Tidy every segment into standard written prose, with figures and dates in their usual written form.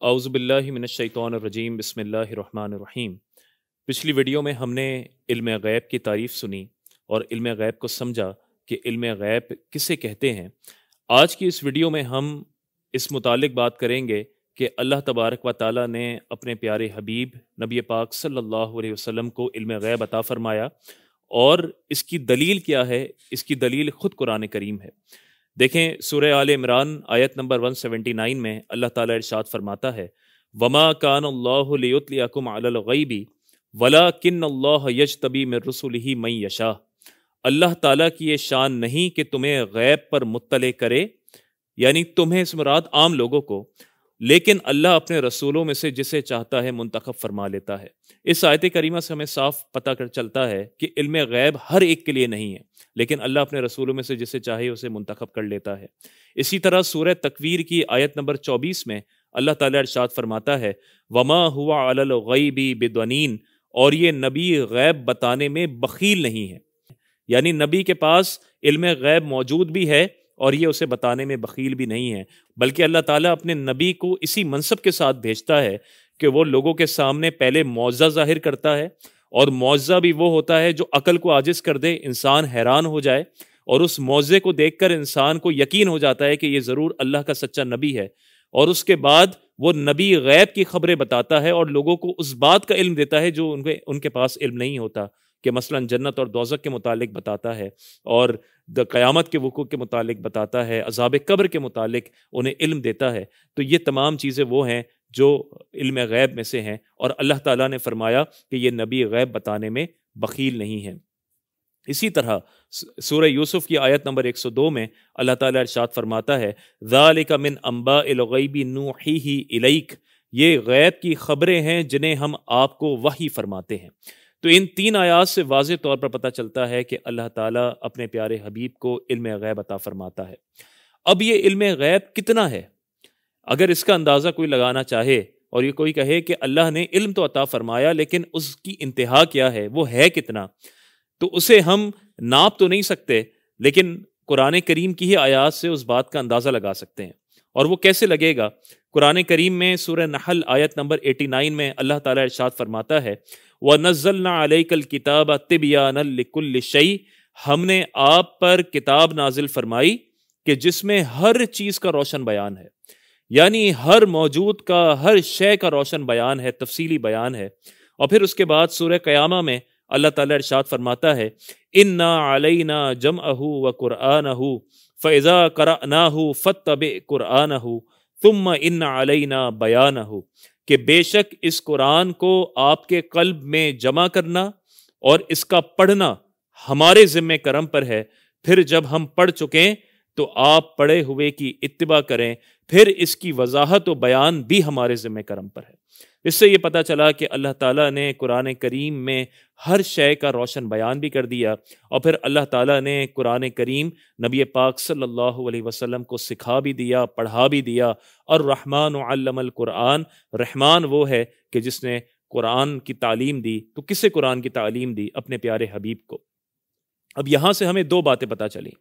औज़ुबिल्लाहि मिनश्शैतानिर्रजीम बिस्मिल्लाहिर्रहमानिर्रहीम। पिछली वीडियो में हमने इल्म गैब की तारीफ़ सुनी और इल्म गैब को समझा कि इल्म गैब किसे कहते हैं। आज की इस वीडियो में हम इस मुतालिक बात करेंगे कि अल्लाह तबारक व तआला ने अपने प्यारे हबीब नबी पाक सल्लल्लाहु अलैहि वसल्लम को इल्म गैब अता फ़रमाया और इसकी दलील क्या है। इसकी दलील ख़ुद कुरान करीम है। देखें सूरह आल इमरान आयत नंबर 179 में अल्लाह ताला इरशाद फरमाता है, वमा कान अल्लाहु लियुत्लियकुम अलल गैबी वलाकिन्नल्लाह यज्तबी मिर रुसुलिही मन यशा। अल्लाह ताला की ये शान नहीं कि तुम्हें गैब पर मुत्तले करे, यानी तुम्हें इस मुराद आम लोगों को, लेकिन अल्लाह अपने रसूलों में से जिसे चाहता है मुंतखब फरमा लेता है। इस आयत करीमा से हमें साफ पता कर चलता है कि इल्म गैब हर एक के लिए नहीं है, लेकिन अल्लाह अपने रसूलों में से जिसे चाहे उसे मुंतखब कर लेता है। इसी तरह सूरह तकवीर की आयत नंबर 24 में अल्लाह ताला इरशाद फरमाता है, वमा हुआ अलल गैबी बिदनीन, और ये नबी गैब बताने में बखील नहीं है, यानी नबी के पास इल्म गैब मौजूद भी है और ये उसे बताने में बखील भी नहीं है, बल्कि अल्लाह ताला अपने नबी को इसी मनसब के साथ भेजता है कि वो लोगों के सामने पहले मौज़ा ज़ाहिर करता है, और मौज़ा भी वो होता है जो अकल को आजिज़ कर दे, इंसान हैरान हो जाए और उस मौज़े को देखकर इंसान को यकीन हो जाता है कि ये ज़रूर अल्लाह का सच्चा नबी है। और उसके बाद वो नबी गैब की खबरें बताता है और लोगों को उस बात का इल्म देता है जो उनके पास इल्म नहीं होता, कि मसलन जन्नत और दोज़ख के मुतालिक बताता है और क़यामत के वक़ूअ के मुतालिक बताता है, अज़ाब कब्र के मुतालिक उन्हें इल्म देता है। तो ये तमाम चीज़ें वो हैं जो इल्म गैब में से हैं, और अल्लाह ताला ने फरमाया कि ये नबी गैब बताने में बखील नहीं है। इसी तरह सूरह यूसुफ की आयत नंबर 102 में अल्लाह ताला इरशाद फरमाता है, ज़ालिका मिन अंबाइल गैबी नूहीही इलैक, ये गैब की खबरें हैं जिन्हें हम आपको वही फरमाते हैं। तो इन तीन आयात से वाज़ेह तौर पर पता चलता है कि अल्लाह ताला अपने प्यारे हबीब को इल्म गैब अता फरमाता है। अब ये इल्म गैब कितना है, अगर इसका अंदाज़ा कोई लगाना चाहे और ये कोई कहे कि अल्लाह ने इल्म तो अता फरमाया लेकिन उसकी इंतहा क्या है, वो है कितना, तो उसे हम नाप तो नहीं सकते, लेकिन कुरान करीम की ही आयात से उस बात का अंदाज़ा लगा सकते हैं। और वो कैसे लगेगा? कुरान करीम में सूरह नहल आयत नंबर 89 में अल्लाह ताला इरशाद फरमाता है, वनज़्ज़लना अलैकल किताब तिबयानल लिकुल्लि शै, हमने आप पर किताब नाजिल फरमाई कि जिसमें हर चीज़ का रोशन बयान है, यानी हर मौजूद का, हर शय का रोशन बयान है, तफसीली बयान है। और फिर उसके बाद सूरह क़यामा में अल्लाह ताला इरशाद फरमाता है, इन्ना अलैना जमअहू व कुरआनहू फ़इज़ा क़रअनाहू फ़त्तबि कुरआनहू थुम्मा इन्ना अलैना बयानहू, कि बेशक इस कुरान को आपके कल्ब में जमा करना और इसका पढ़ना हमारे ज़िम्मे करम पर है, फिर जब हम पढ़ चुकें तो आप पढ़े हुए की इत्तिबा करें, फिर इसकी वजाहत व बयान भी हमारे ज़िम्मे करम पर है। इससे ये पता चला कि अल्लाह ताला ने कुरान करीम में हर शय का रोशन बयान भी कर दिया, और फिर अल्लाह ताला ने कुरान करीम नबी पाक सल्लल्लाहु अलैहि वसल्लम को सिखा भी दिया, पढ़ा भी दिया। और रहमान अल्लमल कुरान, रहमान वो है कि जिसने कुरान की तालीम दी। तो किसे कुरान की तालीम दी? अपने प्यारे हबीब को। अब यहाँ से हमें दो बातें पता चली।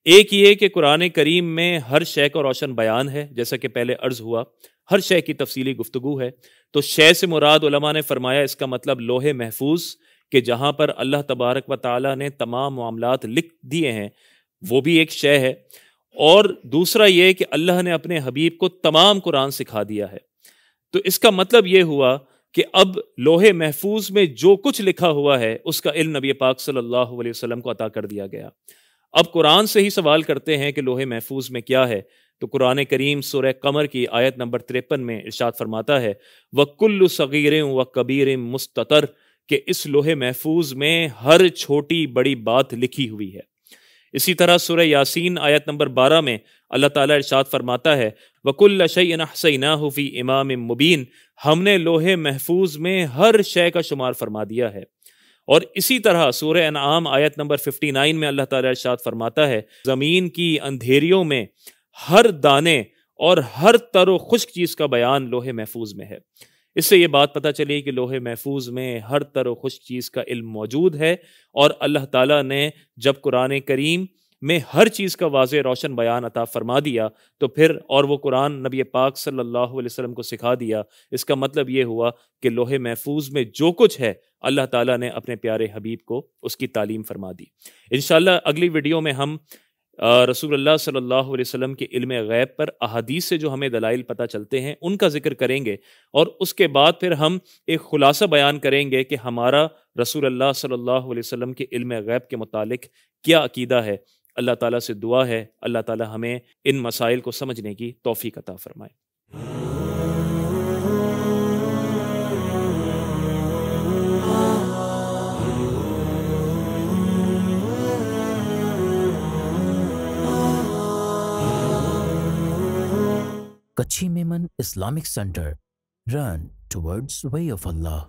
एक ये कि कुरान करीम में हर शय का रोशन बयान है, जैसा कि पहले अर्ज हुआ, हर शय की तफसीली गुफ्तगू है। तो शय से मुराद उलमा ने फरमाया इसका मतलब लोहे महफूज, कि जहाँ पर अल्लाह तबारक व ताला ने तमाम मामलात लिख दिए हैं, वो भी एक शय है। और दूसरा ये कि अल्लाह ने अपने हबीब को तमाम कुरान सिखा दिया है। तो इसका मतलब ये हुआ कि अब लोहे महफूज में जो कुछ लिखा हुआ है उसका इल्म नबी पाक सल्लल्लाहु अलैहि वसल्लम को अता कर दिया गया। अब कुरान से ही सवाल करते हैं कि लोहे महफूज में क्या है, तो कुरान करीम सूरह कमर की आयत नंबर 53 में इरशाद फरमाता है, वकुल्लु सगीर व कबीर मुस्ततर, कि इस लोहे महफूज में हर छोटी बड़ी बात लिखी हुई है। इसी तरह सूरह यासीन आयत नंबर 12 में अल्लाह ताला इरशाद फरमाता है, वकुल्ल शैइन अहसैनाहु फी इमाम मुबीन, हमने लोहे महफूज में हर शय का शुमार फरमा दिया है। और इसी तरह सूरह अनआम आयत नंबर 59 में अल्लाह ताला इरशाद फरमाता है, ज़मीन की अंधेरियों में हर दाने और हर तरो खुश्क चीज़ का बयान लोहे महफूज में है। इससे ये बात पता चली कि लोहे महफूज में हर तरो खुश्क चीज़ का इल्म मौजूद है। और अल्लाह ताला ने जब कुरान करीम میں ہر چیز کا واضح روشن بیان عطا فرما دیا تو پھر اور وہ قرآن نبی پاک صلی اللہ علیہ وسلم کو سکھا دیا، اس کا مطلب یہ ہوا کہ لوح محفوظ میں جو کچھ ہے اللہ تعالیٰ نے اپنے پیارے حبیب کو اس کی تعلیم فرما دی۔ انشاءاللہ اگلی ویڈیو میں ہم رسول اللہ صلی اللہ علیہ وسلم کے علم غیب پر احادیث سے جو ہمیں دلائل پتہ چلتے ہیں ان کا ذکر کریں گے، اور اس کے بعد پھر ہم ایک خلاصہ بیان کریں گے کہ ہمارا رسول اللہ صلی اللہ علیہ وسلم کے علم غیب کے متعلق کیا عقیدہ ہے۔ اللہ تعالیٰ سے دعا ہے اللہ تعالیٰ ہمیں ان مسائل کو سمجھنے کی توفیق عطا فرمائے۔ Kachi Memon Islamic Center. Run towards way of Allah.